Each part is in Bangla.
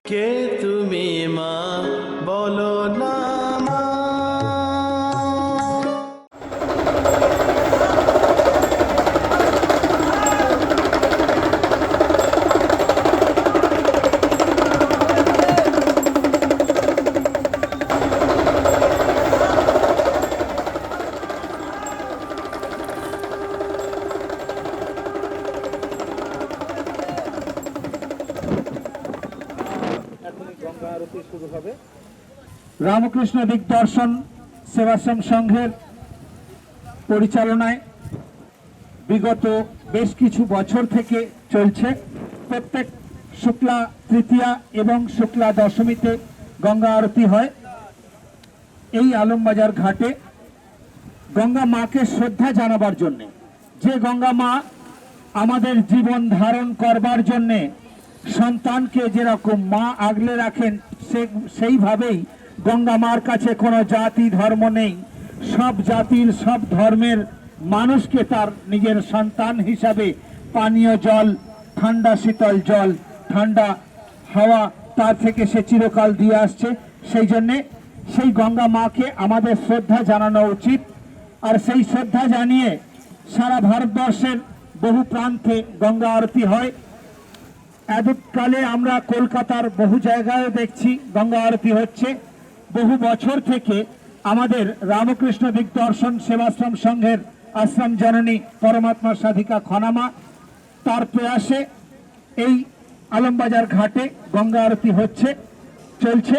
কে তুমি মা বলো না মা। রামকৃষ্ণ দিগদর্শন সেবাশ্রম সংঘের পরিচালনায় বিগত বেশ কিছু বছর থেকে চলছে। প্রত্যেক শুক্লা তৃতীয়া এবং শুক্লা দশমীতে গঙ্গা আরতি হয়। এই আলমবাজার ঘাটে গঙ্গা মাকে শ্রদ্ধা জানাবার জন্যে, যে গঙ্গা মা আমাদের জীবন ধারণ করবার জন্যে সন্তানকে যেরকম মা আগলে রাখেন, সেইভাবেই গঙ্গা মার কাছে কোনো জাতি ধর্ম নেই। সব জাতির সব ধর্মের মানুষকে তার নিজের সন্তান হিসাবে পানীয় জল, ঠান্ডা শীতল জল, ঠান্ডা হাওয়া তার থেকে সে চিরকাল দিয়ে আসছে। সেই জন্যে সেই গঙ্গা মাকে আমাদের শ্রদ্ধা জানানো উচিত। আর সেই শ্রদ্ধা জানিয়ে সারা ভারতবর্ষের বহু প্রান্তে গঙ্গা আরতি হয়। এতকালে আমরা কলকাতার বহু জায়গায় দেখছি গঙ্গা আরতি হচ্ছে। বহু বছর থেকে আমাদের রামকৃষ্ণ দিগদর্শন সেবাশ্রম সংঘের আশ্রম জননী পরমাত্মা সাধিকা খনামা, তার প্রয়াসে এই আলমবাজার ঘাটে গঙ্গা আরতি হচ্ছে, চলছে।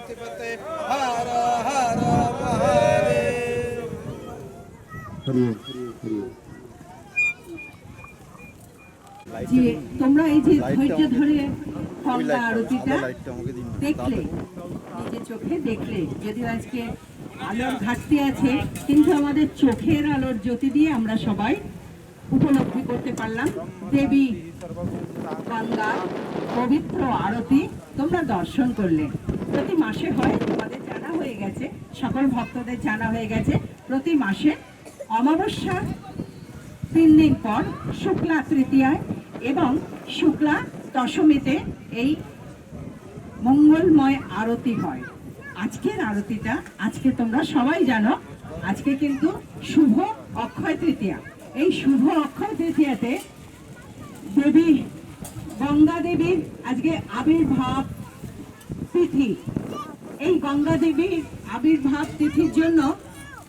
পার্থিপতে হর হর মহাদেব। যে তোমরা এই যে ধৈর্য ধরে গঙ্গা আরতিটা দেখলে, নিজের চোখে দেখলে, যদিও আজকে আলোর ঘাটতি আছে, কিন্তু আমাদের চোখের আলোর জ্যোতি দিয়ে আমরা সবাই উপলব্ধি করতে পারলাম দেবী গঙ্গার পবিত্র আরতি তোমরা দর্শন করলে। প্রতি মাসে হয়, তোমাদের জানা হয়ে গেছে, সকল ভক্তদের জানা হয়ে গেছে, প্রতি মাসে অমাবস্যার 3 দিন পর শুক্লা তৃতীয়ায় এবং শুক্লা দশমীতে এই মঙ্গলময় আরতি হয়। আজকের আরতিটা, আজকে তোমরা সবাই জানো, আজকে কিন্তু শুভ অক্ষয় তৃতীয়া। এই শুভ অক্ষয় তৃতীয়াতে দেবী গঙ্গা দেবীর আজকে আবির্ভাব তিথি। এই গঙ্গা দেবীর আবির্ভাব তিথির জন্য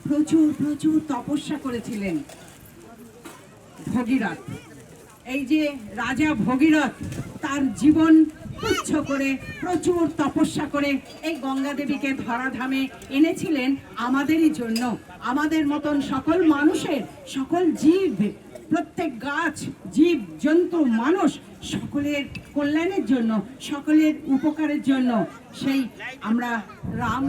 প্রচুর প্রচুর তপস্যা করেছিলেন ভগীরথ। এই যে রাজা ভগীরথ তার জীবন তুচ্ছ করে প্রচুর তপস্যা করে এই গঙ্গা দেবীকে ধরাধামে এনেছিলেন আমাদেরই জন্য, আমাদের মতন সকল মানুষের, সকল জীব, প্রত্যেক গাছ, জীব, জন্তু, মানুষ সকলের কল্যাণের জন্য, সকলের উপকারের জন্য। সেই আমরা রাম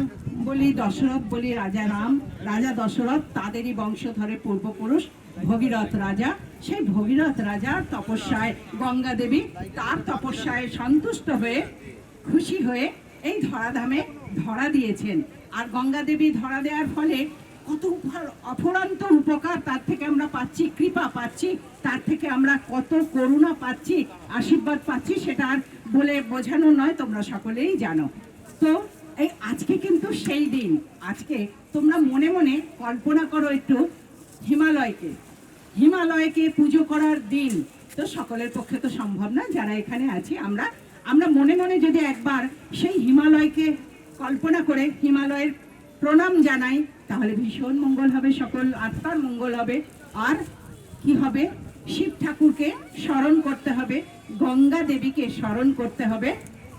বলি, দশরথ বলি, রাজা রাম, রাজা দশরথ, তাদেরই বংশধরে পূর্বপুরুষ ভগীরথ রাজা। সেই ভগীরথ রাজার তপস্যায় গঙ্গা দেবী তার তপস্যায় সন্তুষ্ট হয়ে, খুশি হয়ে এই ধরাধামে ধরা দিয়েছেন। আর গঙ্গা দেবী ধরা দেওয়ার ফলে কত অফুরন্ত উপকার তার থেকে আমরা পাচ্ছি, কৃপা পাচ্ছি, তার থেকে আমরা কত করুণা পাচ্ছি, আশীর্বাদ পাচ্ছি, সেটা আর বলে বোঝানো নয়, তোমরা সকলেই জানো। তো এই আজকে কিন্তু সেই দিন। আজকে তোমরা মনে মনে কল্পনা করো একটু হিমালয়কে, হিমালয়কে পুজো করার দিন। তো সকলের পক্ষে তো সম্ভব না, যারা এখানে আছি আমরা মনে মনে যদি একবার সেই হিমালয়কে কল্পনা করে হিমালয়ের প্রণাম জানাই, তাহলে ভীষণ মঙ্গল হবে, সকল আত্মার মঙ্গল হবে। আর কি হবে? শিব ঠাকুরকে স্মরণ করতে হবে, গঙ্গা দেবীকে স্মরণ করতে হবে,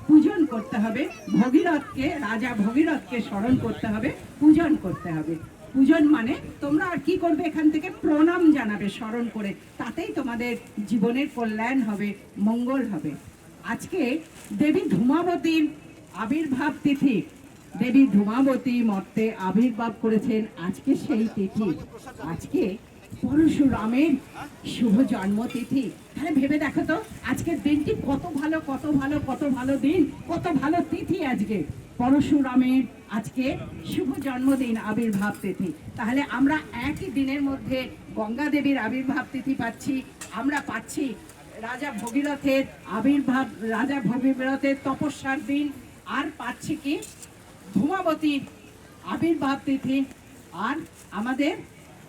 পূজন করতে হবে, ভগীরথকে, রাজা ভগীরথকে স্মরণ করতে হবে, পূজন করতে হবে। পূজন মানে তোমরা আর কি করবে? এখান থেকে প্রণাম জানাবে স্মরণ করে, তাতেই তোমাদের জীবনের কল্যাণ হবে, মঙ্গল হবে। আজকে দেবী ধূমাবতীর আবির্ভাব তিথি। দেবী ধূমাবতী মর্তে আবির্ভাব করেছেন আজকে সেই তিথি। আজকে পরশুরামের শুভ জন্মতিথি। তাহলে ভেবে দেখো তো, আজকের দিনটি কত ভালো, কত ভালো, কত ভালো দিন, কত ভালো তিথি আজকে। পরশুরামের আজকে শুভ জন্মদিন, আবির্ভাব তিথি। তাহলে আমরা একই দিনের মধ্যে গঙ্গা দেবীর আবির্ভাব তিথি পাচ্ছি, আমরা পাচ্ছি রাজা ভগীরথের আবির্ভাব, রাজা ভগীরথের তপস্যার দিন, আর পাচ্ছি কি ধূমাবতীর আবির্ভাব তিথি, আর আমাদের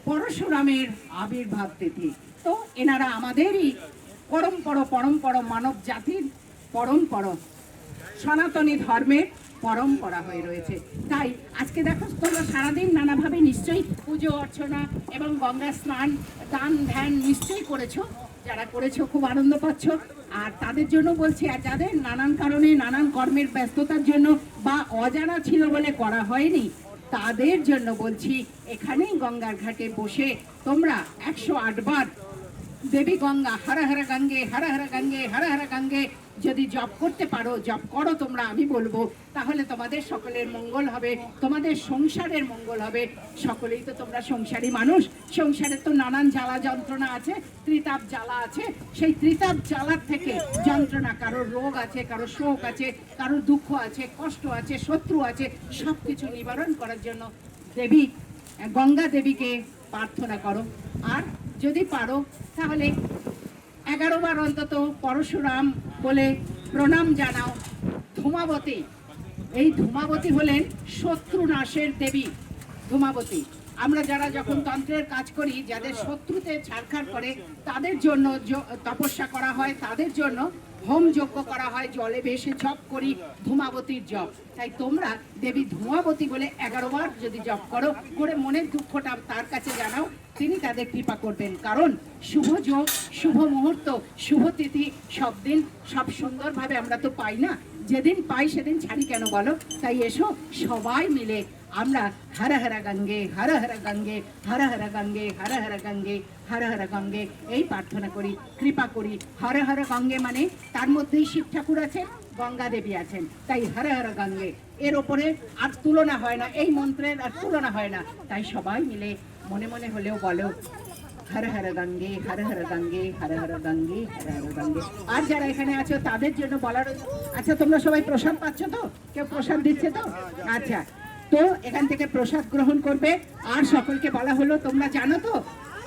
পরশুরামের আবির্ভাব তিথি। তো এনারা আমাদেরই পরম্পর মানব জাতির পরম্পর, সনাতনী ধর্মের পরম্পরা হয়ে রয়েছে। তাই আজকে দেখো তোমরা সারাদিন নানাভাবে নিশ্চয়ই পুজো অর্চনা এবং গঙ্গা স্নান, দান ধ্যান নিশ্চয়ই করেছো। যারা করেছো খুব আনন্দ পাচ্ছ। আর তাদের জন্য বলছি, আর যাদের নানান কারণে, নানান কর্মের ব্যস্ততার জন্য বা অজানা ছিল বলে করা হয়নি, তাদের জন্য বলছি, এখানেই গঙ্গার ঘাটে বসে তোমরা 108 বার দেবী গঙ্গা হর হর গঙ্গে, হর হর গঙ্গে, হর হর গঙ্গে যদি জপ করতে পারো, জপ করো তোমরা, আমি বলবো, তাহলে তোমাদের সকলের মঙ্গল হবে, তোমাদের সংসারের মঙ্গল হবে। সকলেই তো তোমরা সংসারী মানুষ, সংসারে তো নানান জ্বালা যন্ত্রণা আছে, ত্রিতাপ জ্বালা আছে। সেই ত্রিতাপ জ্বালার থেকে যন্ত্রণা, কারোর রোগ আছে, কারোর শোক আছে, কারোর দুঃখ আছে, কষ্ট আছে, শত্রু আছে, সব কিছু নিবারণ করার জন্য দেবী গঙ্গা দেবীকে প্রার্থনা করো। আর যদি পারো তাহলে 11 বার অন্তত পরশুরাম বলে প্রণাম জানাও। ধূমাবতী, এই ধূমাবতী হলেন শত্রু নাশের দেবী ধূমাবতী। আমরা যারা যখন তন্ত্রের কাজ করি, যাদের শত্রুতে ছাড়খাড় করে তাদের জন্য তপস্যা করা হয়, তাদের জন্য হোম যজ্ঞ করা হয়, জলে ভেসে জপ করি ধূমাবতীর জপ। তাই তোমরা দেবী ধূমাবতী বলে 11 বার যদি জপ করো, করে মনের দুঃখটা তার কাছে জানাও, তিনি তাদের কৃপা করবেন। কারণ শুভ যোগ, শুভ মুহূর্ত, শুভ তিথি সব দিন সব সুন্দরভাবে আমরা তো পাই না, যেদিন পাই সেদিন ছাড়ি কেন বলো? তাই এসো সবাই মিলে আমরা হর হর গঙ্গে, হর হর গঙ্গে, হর হর গঙ্গে, হর হর গঙ্গে, হর হর গঙ্গে এই প্রার্থনা করি, কৃপা করি। হর হর গঙ্গে মানে তার মধ্যেই শিব ঠাকুর আছেন, গঙ্গা দেবী আছেন, তাই হর হর গঙ্গে এর ওপরে আর তুলনা হয় না, এই মন্ত্রের আর তুলনা হয় না। তাই সবাই মিলে মনে মনে হলেও বলো হর হর গঙ্গে, হর হর গঙ্গে, হর হর গঙ্গে, হর হর গঙ্গে। আর যারা এখানে আছো তাদের জন্য বলার, আচ্ছা তোমরা সবাই প্রসাদ পাচ্ছ তো? কেউ প্রসাদ দিচ্ছে তো? আচ্ছা, তো এখান থেকে প্রসাদ গ্রহণ করবে। আর সকলকে বলা হলো, তোমরা জানো তো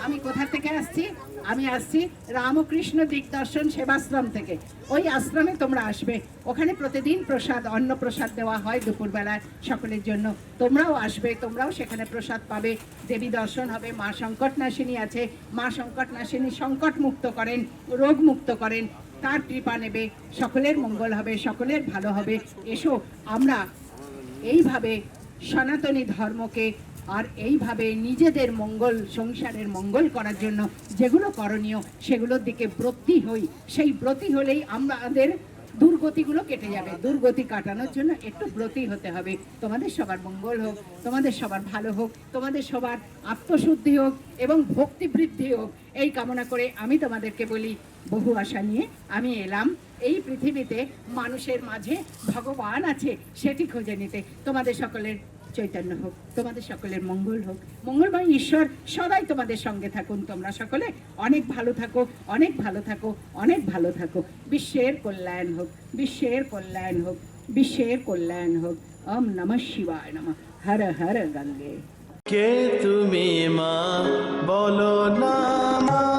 আমি কোথা থেকে আসছি? আমি আসছি রামকৃষ্ণ দিগদর্শন সেবাশ্রম থেকে। ওই আশ্রমে তোমরা আসবে, ওখানে প্রতিদিন প্রসাদ, অন্ন প্রসাদ দেওয়া হয় দুপুরবেলায় সকলের জন্য। তোমরাও আসবে, তোমরাও সেখানে প্রসাদ পাবে, দেবী দর্শন হবে। মা সংকটনাশিনী আছে, মা সংকটনাশিনী সংকট মুক্ত করেন, রোগ মুক্ত করেন, তার কৃপা নেবে, সকলের মঙ্গল হবে, সকলের ভালো হবে। এসো আমরা এইভাবে সনাতনী ধর্মকে আর এইভাবে নিজেদের মঙ্গল, সংসারের মঙ্গল করার জন্য যেগুলো করণীয় সেগুলোর দিকে ব্রতী হই। সেই ব্রতী হলেই আমাদের দুর্গতিগুলো কেটে যাবে। দুর্গতি কাটানোর জন্য একটু ব্রতী হতে হবে। তোমাদের সবার মঙ্গল হোক, তোমাদের সবার ভালো হোক, তোমাদের সবার আত্মশুদ্ধি হোক এবং ভক্তি বৃদ্ধি হোক, এই কামনা করে আমি তোমাদেরকে বলি, বহু আশা নিয়ে আমি এলাম এই পৃথিবীতে। মানুষের মাঝে ভগবান আছে সেটি খুঁজে নিতে। তোমাদের সকলের চৈতন্য হোক, তোমাদের সকলের মঙ্গল হোক, মঙ্গলময় ঈশ্বর সদাই তোমাদের সঙ্গে থাকুন। তোমরা সকলে অনেক ভালো থাকো, অনেক ভালো থাকো, অনেক ভালো থাকো। বিশ্বের কল্যাণ হোক, বিশ্বের কল্যাণ হোক, বিশ্বের কল্যাণ হোক। ওম নমঃ শিবায় নমঃ। হর হর গঙ্গে। কে তুমি মা, বলো না মা।